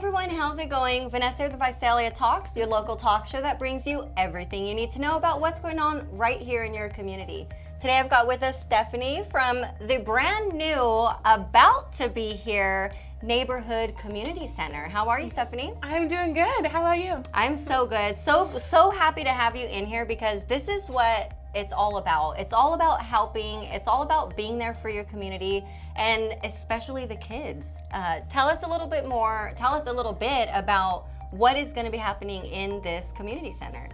everyone, how's it going? Vanessa with the Visalia Talks, your local talk show that brings you everything you need to know about what's going on right here in your community. Today I've got with us Stephanie from the brand new, about to be here, Neighborhood Community Center. How are you, Stephanie? I'm doing good. How are you? I'm so good. So happy to have you in here because this is what it's all about. It's all about helping. It's all about being there for your community and especially the kids. Tell us a little bit about what is going to be happening in this community center.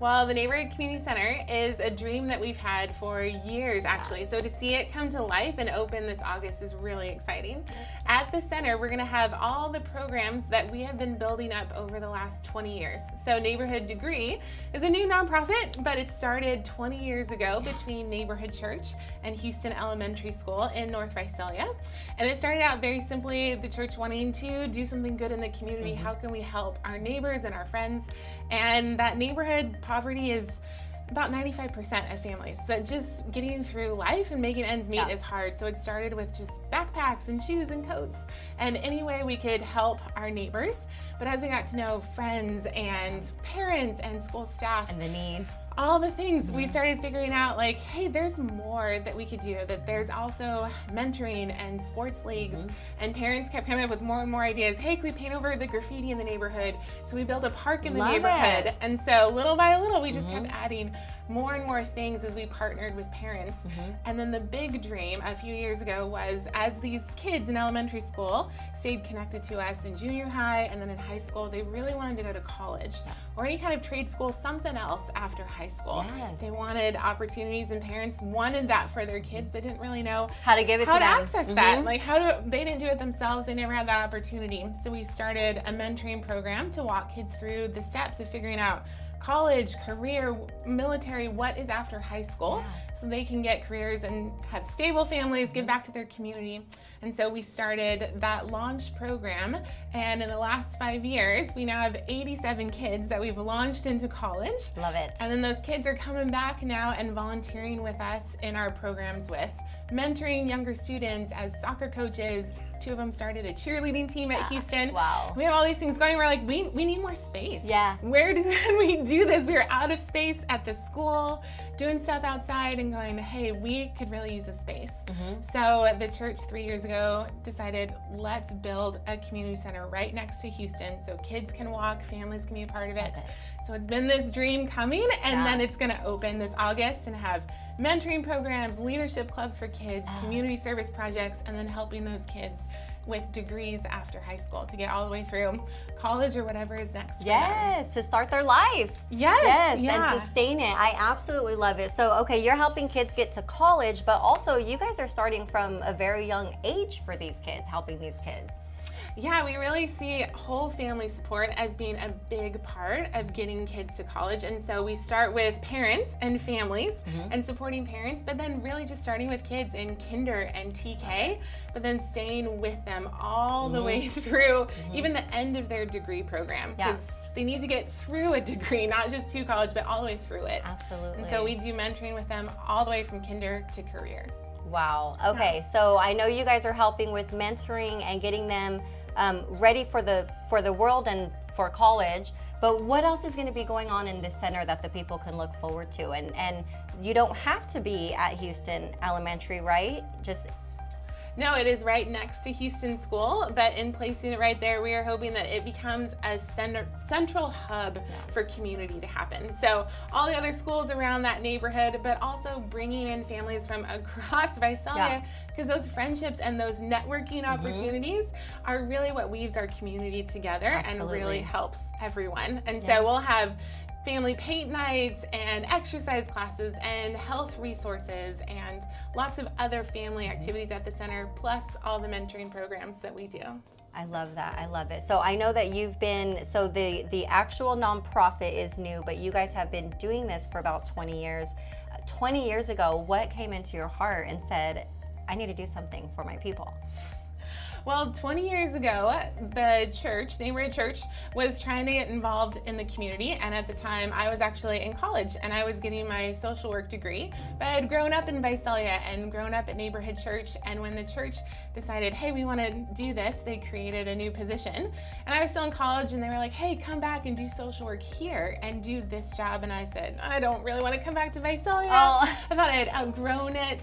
Well, the Neighborhood Community Center is a dream that we've had for years, actually. So to see it come to life and open this August is really exciting. At the center, we're going to have all the programs that we have been building up over the last 20 years. So Neighborhood Degree is a new nonprofit, but it started 20 years ago between Neighborhood Church and Houston Elementary School in North Visalia. And it started out very simply, the church wanting to do something good in the community. How can we help our neighbors and our friends? And that neighborhood poverty is about 95% of families. That just getting through life and making ends meet is hard. So it started with just backpacks and shoes and coats and any way we could help our neighbors. But as we got to know friends and parents and school staff and the needs, all the things, we started figuring out like, hey, there's more that we could do, that there's also mentoring and sports leagues. And parents kept coming up with more and more ideas. Hey, can we paint over the graffiti in the neighborhood? Can we build a park in the neighborhood? And so little by little, we just kept adding more and more things as we partnered with parents. And then the big dream a few years ago was, as these kids in elementary school stayed connected to us in junior high and then in high school, they really wanted to go to college or any kind of trade school, something else after high school. They wanted opportunities, and parents wanted that for their kids. They didn't really know how to give it to them, access that. Like they didn't do it themselves. They never had that opportunity. So we started a mentoring program to walk kids through the steps of figuring out college, career, military, what is after high school, so they can get careers and have stable families, give back to their community. And so we started that launch program, and in the last 5 years, we now have 87 kids that we've launched into college. Love it. And then those kids are coming back now and volunteering with us in our programs with mentoring younger students as soccer coaches. 2 of them started a cheerleading team at Houston. Wow. We have all these things going. We're like, we need more space. Yeah. Where do we do this? We were out of space at the school, doing stuff outside and going, hey, we could really use a space. So the church 3 years ago decided, let's build a community center right next to Houston so kids can walk, families can be a part of it. So it's been this dream coming, and then it's going to open this August and have mentoring programs, leadership clubs for kids, community service projects, and then helping those kids with degrees after high school to get all the way through college or whatever is next for them. To start their life. And sustain it. I absolutely love it. So, okay, you're helping kids get to college, but also you guys are starting from a very young age for these kids, helping these kids. Yeah, we really see whole family support as being a big part of getting kids to college. And so we start with parents and families and supporting parents, but then really just starting with kids in kinder and TK, but then staying with them all the way through even the end of their degree program. Because they need to get through a degree, not just to college, but all the way through it. Absolutely. And so we do mentoring with them all the way from kinder to career. Wow. Okay, so I know you guys are helping with mentoring and getting them ready for the world and for college, but what else is going to be going on in this center that the people can look forward to? And you don't have to be at Houston Elementary, right? No, it is right next to Houston School, but in placing it right there, we are hoping that it becomes a central hub for community to happen. So all the other schools around that neighborhood, but also bringing in families from across Visalia, because those friendships and those networking opportunities are really what weaves our community together and really helps everyone. And so we'll have family paint nights and exercise classes and health resources and lots of other family activities at the center, plus all the mentoring programs that we do. I love that. I love it. So I know that you've been, so the actual nonprofit is new, but you guys have been doing this for about 20 years. 20 years ago, what came into your heart and said, I need to do something for my people? Well, 20 years ago, the church, neighborhood church, was trying to get involved in the community. And at the time, I was actually in college and I was getting my social work degree. But I had grown up in Visalia and grown up at neighborhood church. And when the church decided, hey, we want to do this, they created a new position. And I was still in college and they were like, hey, come back and do social work here and do this job. And I said, I don't really want to come back to Visalia. I thought I had outgrown it.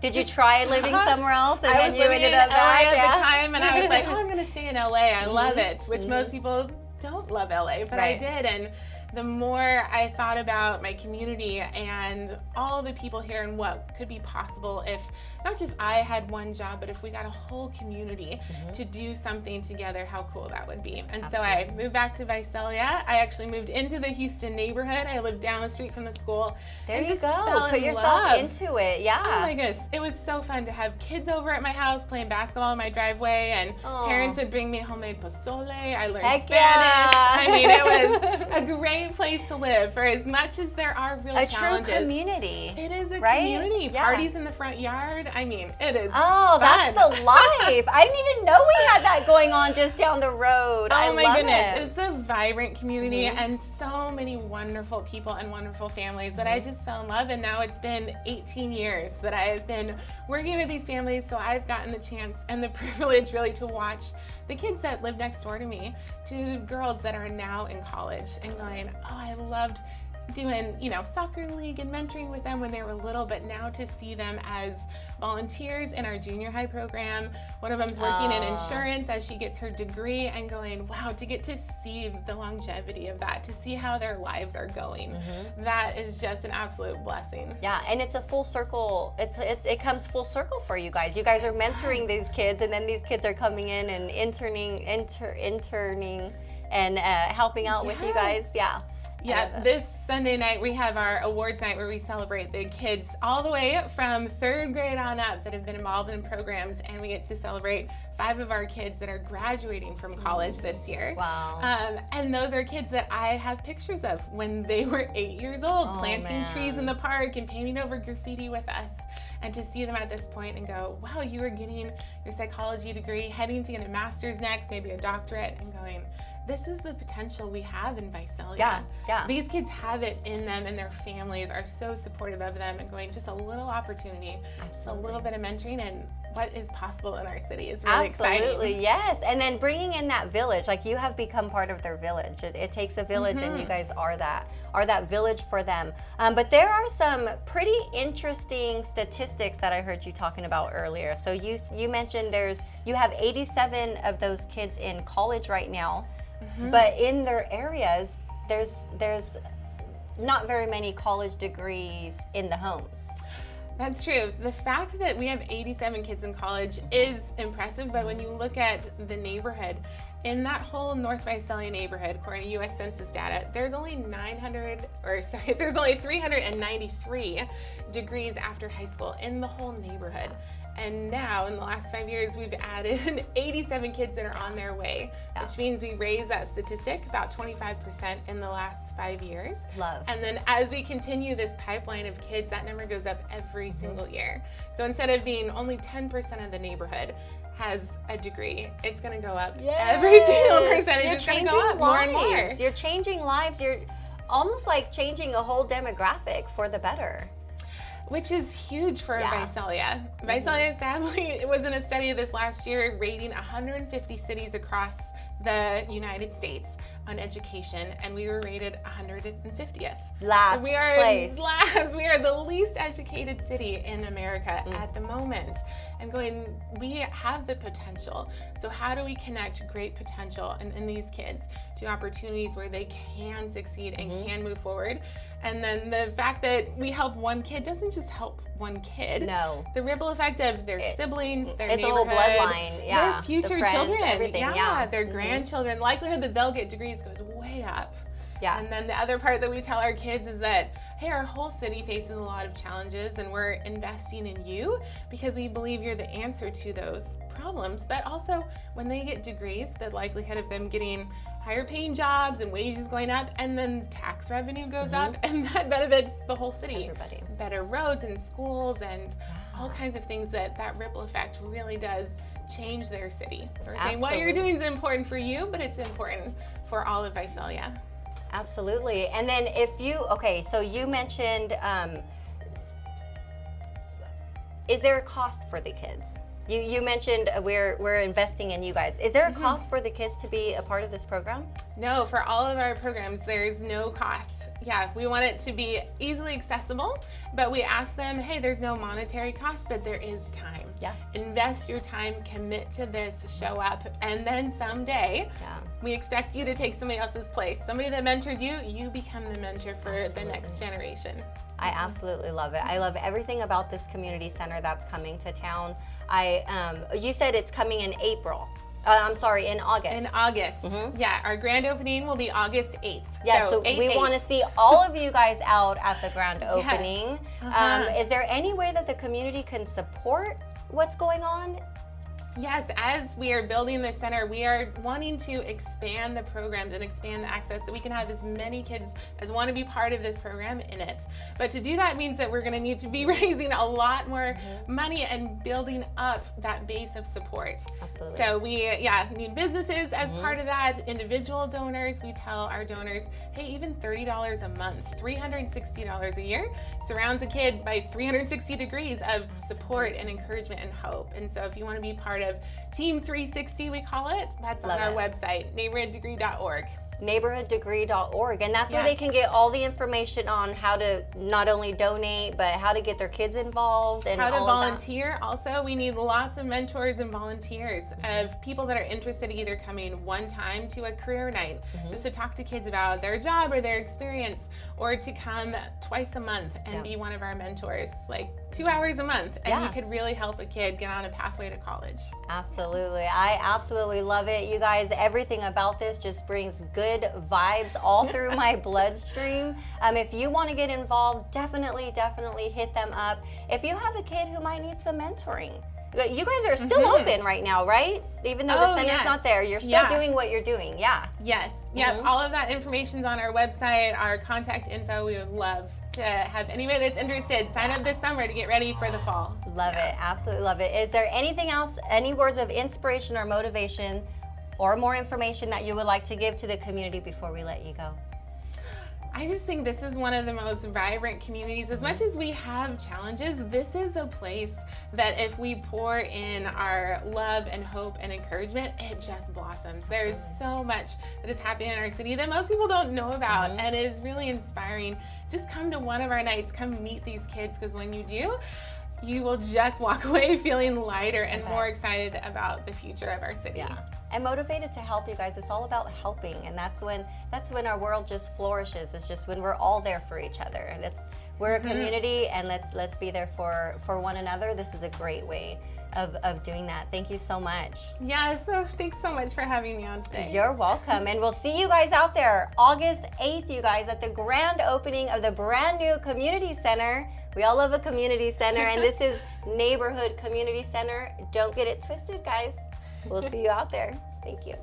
Did you try living somewhere else and then you ended up back back? at the time, and I was like, I'm going to stay in LA. I love it, which most people don't love LA, but I did. And the more I thought about my community and all the people here and what could be possible if not just I had one job, but if we got a whole community to do something together, how cool that would be. And so I moved back to Visalia. I actually moved into the Houston neighborhood. I lived down the street from the school. There you go. Put yourself into it. Yeah. Oh my goodness. It was so fun to have kids over at my house playing basketball in my driveway, and parents would bring me homemade pozole. I learned Spanish. Yeah. I mean, it was a great place to live for as much as there are real challenges. A true community. It is a community. Yeah. Parties in the front yard. I mean, it is fun. That's the life. I didn't even know we had that going on just down the road. Oh my goodness. It's a vibrant community and so many wonderful people and wonderful families that I just fell in love. And now it's been 18 years that I've been working with these families. So I've gotten the chance and the privilege really to watch the kids that live next door to me, to girls that are now in college and going, I loved doing, soccer league and mentoring with them when they were little, but now to see them as volunteers in our junior high program. One of them's working in insurance as she gets her degree, and going, wow, to get to see the longevity of that, to see how their lives are going. That is just an absolute blessing. Yeah, and it's a full circle. It comes full circle for you guys. You guys are mentoring these kids, and then these kids are coming in and interning and helping out with you guys. Yeah. Yeah, this Sunday night we have our awards night where we celebrate the kids all the way from 3rd grade on up that have been involved in programs, and we get to celebrate 5 of our kids that are graduating from college this year. Wow. And those are kids that I have pictures of when they were 8 years old, planting trees in the park and painting over graffiti with us. And to see them at this point and go, wow, you are getting your psychology degree, heading to get a master's next, maybe a doctorate, and going, this is the potential we have in Visalia. Yeah. These kids have it in them, and their families are so supportive of them, and going, just a little opportunity, just a little bit of mentoring, and what is possible in our city is really exciting. Absolutely, yes. And then bringing in that village, like you have become part of their village. It takes a village, and you guys are that village for them. But there are some pretty interesting statistics that I heard you talking about earlier. So you mentioned you have 87 of those kids in college right now. But in their areas, there's not very many college degrees in the homes. That's true. The fact that we have 87 kids in college is impressive, but when you look at the neighborhood, in that whole North Visalia neighborhood, according to U.S. Census data, there's only 393 degrees after high school in the whole neighborhood. And now, in the last 5 years, we've added 87 kids that are on their way, which means we raised that statistic about 25% in the last 5 years. Love. And then as we continue this pipeline of kids, that number goes up every single year. So instead of being only 10% of the neighborhood has a degree, it's going to go up. Every single percentage is going to go up more and more. You're changing lives. You're almost like changing a whole demographic for the better. Which is huge for Visalia. Visalia, sadly, it was in a study this last year rating 150 cities across the United States on education, and we were rated 150th. Last place. We are the least educated city in America at the moment. And we have the potential. So how do we connect great potential in these kids to opportunities where they can succeed and can move forward? And then the fact that we help one kid doesn't just help one kid. No. The ripple effect of their siblings, their it's neighborhood, a whole bloodline. Yeah. their future friends, children, everything. their grandchildren. Likelihood that they'll get degrees goes way up. Yeah. And then the other part that we tell our kids is that, hey, our whole city faces a lot of challenges, and we're investing in you because we believe you're the answer to those problems. But also, when they get degrees, the likelihood of them getting higher paying jobs and wages going up, and then tax revenue goes up, and that benefits the whole city. Everybody. Better roads and schools and all kinds of things that ripple effect really does change their city. So we're saying Absolutely. what you're doing is important for you, but it's important for all of Visalia. Absolutely. And then so you mentioned, is there a cost for the kids? You mentioned we're investing in you guys. Is there a cost for the kids to be a part of this program? No, for all of our programs, there's no cost. Yeah, we want it to be easily accessible, but we ask them, hey, there's no monetary cost, but there is time. Yeah. Invest your time, commit to this, show up, and then someday we expect you to take somebody else's place. Somebody that mentored you, you become the mentor for the next generation. I absolutely love it. I love everything about this community center that's coming to town. You said it's coming in April. In August. In August. Yeah, our grand opening will be August 8th. Yeah, so we want to see all of you guys out at the grand opening. Is there any way that the community can support what's going on? Yes, as we are building the center, we are wanting to expand the programs and expand the access so we can have as many kids as want to be part of this program in it. But to do that means that we're going to need to be raising a lot more money and building up that base of support. Absolutely. So we need businesses as part of that, individual donors. We tell our donors, hey, even $30 a month, $360 a year surrounds a kid by 360 degrees of support and encouragement and hope. And so if you want to be part of Team 360, we call it, that's on our website, neighborhooddegree.org. neighborhooddegree.org, and that's where they can get all the information on how to not only donate, but how to get their kids involved and how to all volunteer. Also, we need lots of mentors and volunteers of people that are interested in either coming one time to a career night just to talk to kids about their job or their experience, or to come twice a month and be one of our mentors, like 2 hours a month, and you could really help a kid get on a pathway to college. Absolutely. I absolutely love it. You guys, everything about this just brings good vibes all through my bloodstream. If you want to get involved, definitely hit them up. If you have a kid who might need some mentoring, you guys are still open right now, right? Even though the center's not there, you're still doing what you're doing. Yes. All of that information's on our website, our contact info. We would love to have anybody that's interested sign up this summer to get ready for the fall. Love it. Absolutely love it. Is there anything else, any words of inspiration or motivation or more information that you would like to give to the community before we let you go? I just think this is one of the most vibrant communities. As much as we have challenges, this is a place that if we pour in our love and hope and encouragement, it just blossoms. There's so much that is happening in our city that most people don't know about, and it is really inspiring. Just come to one of our nights, come meet these kids, because when you do, you will just walk away feeling lighter and more excited about the future of our city. And motivated to help you guys. It's all about helping, and that's when our world just flourishes. It's just when we're all there for each other, and we're a community, and let's be there for one another. This is a great way of doing that. Thank you so much. Yeah, so thanks so much for having me on today. You're welcome, and we'll see you guys out there August 8th, you guys, at the grand opening of the brand new community center. We all love a community center, and this is Neighborhood Community Center. Don't get it twisted, guys. We'll see you out there. Thank you.